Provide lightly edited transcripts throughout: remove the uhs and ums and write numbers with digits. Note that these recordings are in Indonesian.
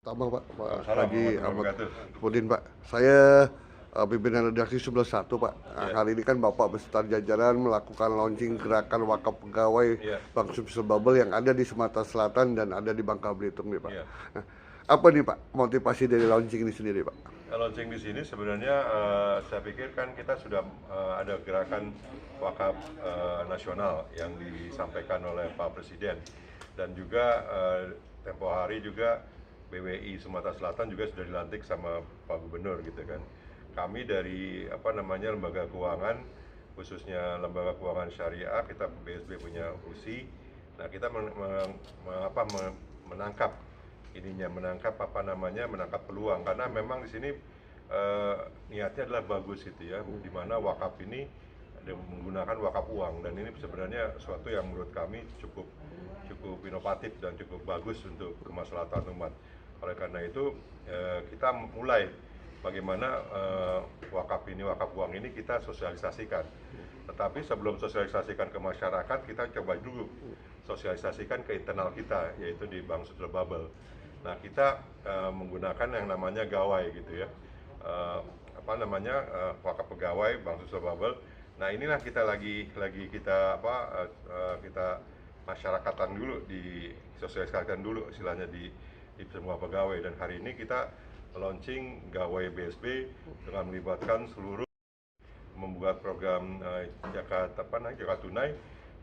Sama Pak, Pak Haji Assalamualaikum Ahmad warahmatullahi wabarakatuh. Pudin Pak. Saya pimpinan redaksi 11.1 Pak. Nah, Ya, hari ini kan Bapak beserta jajaran melakukan launching gerakan wakaf pegawai ya, Bank Sumsel Bubble yang ada di Sumatera Selatan dan ada di Bangka Belitung nih Pak. ya. Nah, apa nih Pak motivasi dari launching ini sendiri Pak? Launching di sini sebenarnya saya pikir kan kita sudah ada gerakan wakaf nasional yang disampaikan oleh Pak Presiden dan juga tempo hari juga BWI Sumatera Selatan juga sudah dilantik sama Pak Gubernur gitu kan. Kami dari lembaga keuangan khususnya lembaga keuangan syariah kita BSB punya USI. Nah kita menangkap menangkap peluang karena memang di sini niatnya adalah bagus gitu ya, di mana wakaf ini menggunakan wakaf uang dan ini sebenarnya sesuatu yang menurut kami cukup inovatif dan cukup bagus untuk kemaslahatan umat. Oleh karena itu kita mulai bagaimana wakaf uang ini kita sosialisasikan. Tetapi sebelum sosialisasikan ke masyarakat, kita coba dulu sosialisasikan ke internal kita, yaitu di Bank Sumsel Bubble. Nah, kita menggunakan yang namanya gawai gitu ya, wakaf pegawai Bank Sumsel Bubble. Nah, inilah kita kita masyarakatan dulu, disosialisasikan dulu istilahnya di semua pegawai. Dan hari ini kita launching gawai BSB dengan melibatkan seluruh membuat program Zakat Tunai.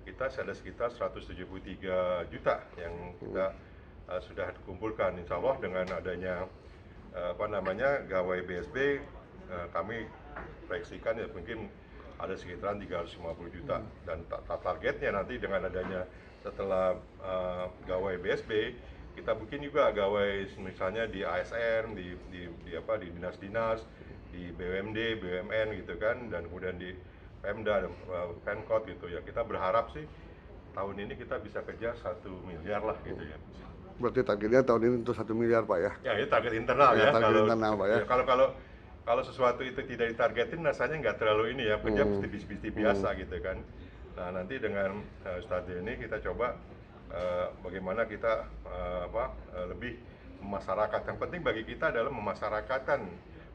Kita ada sekitar 173 juta yang kita sudah dikumpulkan. Insya Allah dengan adanya gawai BSB kami proyeksikan ya mungkin ada sekitaran 350 juta dan targetnya nanti dengan adanya setelah gawai BSB kita bikin juga gawai misalnya di ASN, di dinas-dinas, di BUMD, BUMN gitu kan, dan kemudian di Pemda dan Pemkot gitu ya. Kita berharap sih tahun ini kita bisa kejar 1 miliar lah gitu ya. Berarti targetnya tahun ini untuk 1 miliar Pak ya? Ya itu target internal ya. Target internal Pak ya. Kalau sesuatu itu tidak ditargetin rasanya nggak terlalu ini ya, kerja mesti biasa gitu kan. Nah nanti dengan strategi ini kita coba bagaimana kita lebih masyarakat. Yang penting bagi kita adalah memasyarakatkan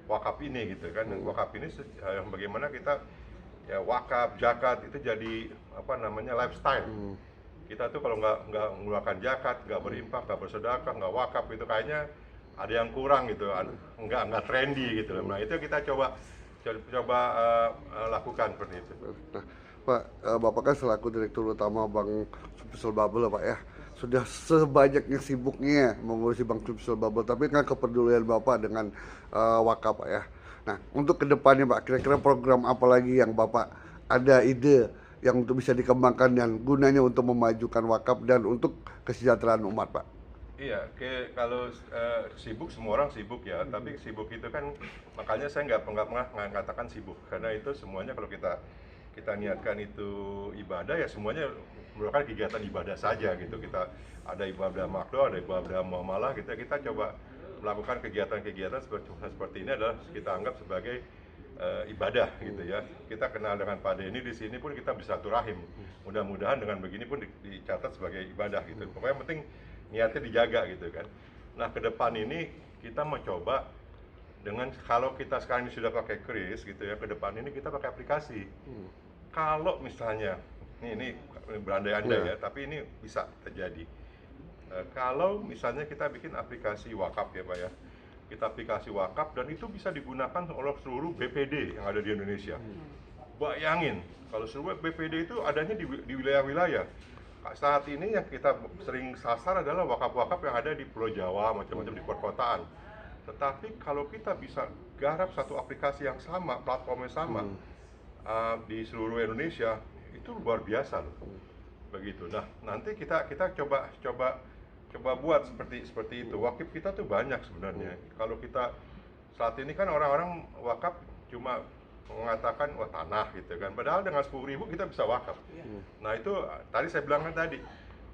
wakaf ini gitu kan. Dan wakaf ini bagaimana kita ya wakaf, zakat itu jadi lifestyle. Kita tuh kalau nggak mengeluarkan zakat, nggak berinfak, nggak bersedekah, nggak wakaf itu kayaknya ada yang kurang gitu, nggak trendy gitu. Nah itu kita coba lakukan seperti itu. Nah, Pak, Bapak kan selaku Direktur Utama Bank Sumsel Bubble Pak ya, sudah sebanyaknya sibuknya mengurusi Bank Sumsel Bubble, tapi kan kepedulian Bapak dengan wakaf Pak ya. Nah, untuk kedepannya Pak, kira-kira program apa lagi yang Bapak ada ide yang untuk bisa dikembangkan dan gunanya untuk memajukan wakaf dan untuk kesejahteraan umat Pak? Iya, kalau sibuk semua orang sibuk ya, tapi sibuk itu kan makanya saya nggak pernah mengatakan sibuk karena itu semuanya kalau kita niatkan itu ibadah ya semuanya merupakan kegiatan ibadah saja gitu. Kita ada ibadah makro, ada ibadah muamalah gitu. Kita coba melakukan kegiatan-kegiatan seperti ini adalah kita anggap sebagai ibadah gitu ya. Kita kenal dengan Pak Denny di sini pun kita bisa silaturahim. Mudah-mudahan dengan begini pun dicatat sebagai ibadah gitu. Pokoknya yang penting niatnya dijaga gitu kan. Nah ke depan ini kita mencoba dengan kalau kita sekarang ini sudah pakai kris gitu ya, ke depan ini kita pakai aplikasi. Kalau misalnya ini berandai-andai ya, tapi ini bisa terjadi. Kalau misalnya kita bikin aplikasi wakaf ya Pak ya, kita aplikasi wakaf dan itu bisa digunakan oleh seluruh BPD yang ada di Indonesia. Bayangin kalau seluruh BPD itu adanya di wilayah-wilayah. Saat ini yang kita sering sasar adalah wakaf-wakaf yang ada di Pulau Jawa, macam-macam di perkotaan. Tetapi kalau kita bisa garap satu aplikasi yang sama, platformnya sama di seluruh Indonesia, itu luar biasa loh. Begitu. Nah, nanti kita coba buat seperti itu. Wakaf kita tuh banyak sebenarnya. Kalau kita saat ini kan orang-orang wakaf cuma mengatakan wah tanah gitu kan, padahal dengan 10.000 kita bisa wakaf. Nah itu tadi saya bilang kan tadi,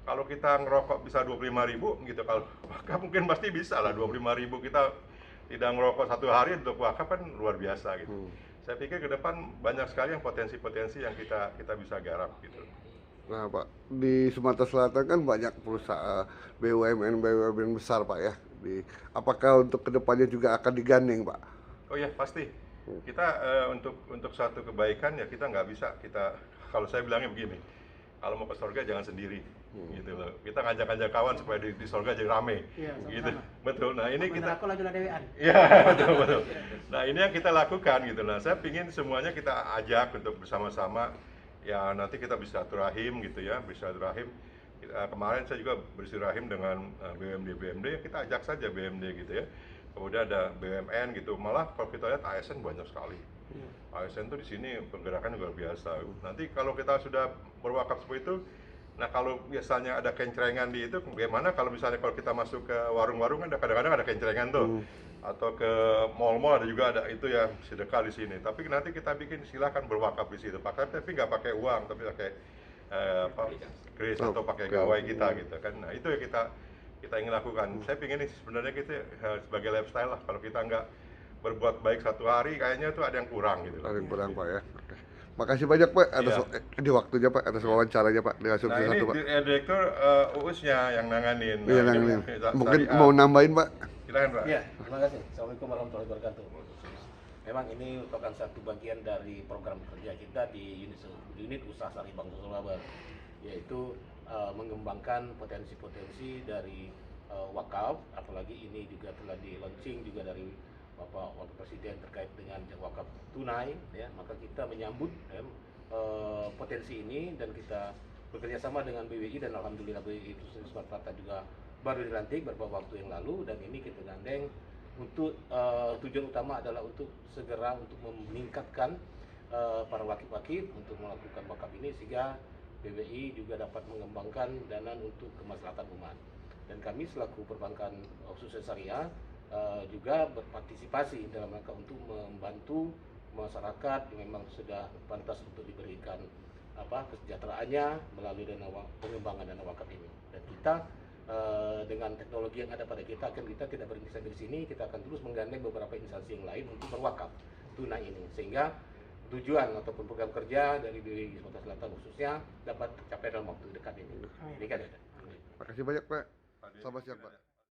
kalau kita ngerokok bisa 25.000 gitu, kalau wakaf mungkin pasti bisa lah 25.000. Kita tidak ngerokok 1 hari untuk wakaf kan luar biasa gitu. Saya pikir ke depan banyak sekali yang potensi-potensi yang kita bisa garap gitu. Nah Pak, di Sumatera Selatan kan banyak perusahaan BUMN besar Pak ya, Apakah untuk kedepannya juga akan digandeng, Pak? Oh ya pasti. Kita untuk satu kebaikan ya kita nggak bisa kita kalau saya bilangnya begini, kalau mau ke surga jangan sendiri, gitu loh. Kita ngajak-ngajak kawan supaya di surga jadi rame, Iya, gitu. sama-sama. Betul. Nah ini kita, Aku lagi dewean. ya betul betul. Nah ini yang kita lakukan gitu. Nah saya pingin semuanya kita ajak untuk bersama-sama. Ya nanti kita bisa bersilaturahim gitu ya, bersilaturahim. Kemarin saya juga bersilaturahim dengan BUMD, kita ajak saja BUMD gitu ya. Kemudian ada BUMN gitu. Malah kalau kita lihat ASN banyak sekali. ASN tuh di sini pergerakan luar biasa. Nanti kalau kita sudah berwakaf seperti itu, nah kalau biasanya ada kencrengan di itu, bagaimana kalau misalnya kalau kita masuk ke warung-warung kan kadang-kadang ada kencrengan tuh, atau ke mall-mall ada juga ada itu ya sedekah di sini. Tapi nanti kita bikin silakan berwakaf di situ, tapi nggak pakai uang, tapi pakai apa, kris atau pakai gawai kita gitu kan. Nah itu ya kita ingin lakukan. Saya ingin nih sebenarnya kita sebagai lifestyle lah. Kalau kita nggak berbuat baik satu hari, kayaknya tuh ada yang kurang gitu. Ada yang kurang, Pak ya. Oke. Makasih banyak, Pak, atas di waktunya, Pak, atas wawancaranya, Pak, di Asumsi Nah ini 1, Pak. direktur UUS-nya yang nanganin. Iya, Nah, nanganin. kita- Mungkin syariah. mau nambahin, Pak? Silakan Pak. Iya, terima kasih. Assalamualaikum warahmatullahi wabarakatuh. Memang ini merupakan satu bagian dari program kerja kita di unit usaha Sari Bank Sulawesi, yaitu mengembangkan potensi-potensi dari wakaf, apalagi ini juga telah di launching juga dari Bapak Wakil Presiden terkait dengan wakaf tunai, ya, maka kita menyambut potensi ini dan kita bekerja sama dengan BWI dan alhamdulillah BWI Sumatera Selatan juga baru dilantik beberapa waktu yang lalu dan ini kita gandeng untuk tujuan utama adalah untuk segera untuk meningkatkan para wakif-wakif untuk melakukan wakaf ini sehingga BWI juga dapat mengembangkan dana untuk kemaslahatan umat dan kami selaku perbankan khususnya syariah juga berpartisipasi dalam rangka untuk membantu masyarakat yang memang sudah pantas untuk diberikan kesejahteraannya melalui pengembangan dana wakaf ini dan kita dengan teknologi yang ada pada kita tidak berhenti sampai di sini, kita akan terus menggandeng beberapa instansi yang lain untuk berwakaf tunai ini sehingga tujuan ataupun program kerja dari BWI Sumatera Selatan khususnya dapat tercapai dalam waktu dekat ini. Ini kan ada. Makasih banyak, Pak. Selamat siang, Pak.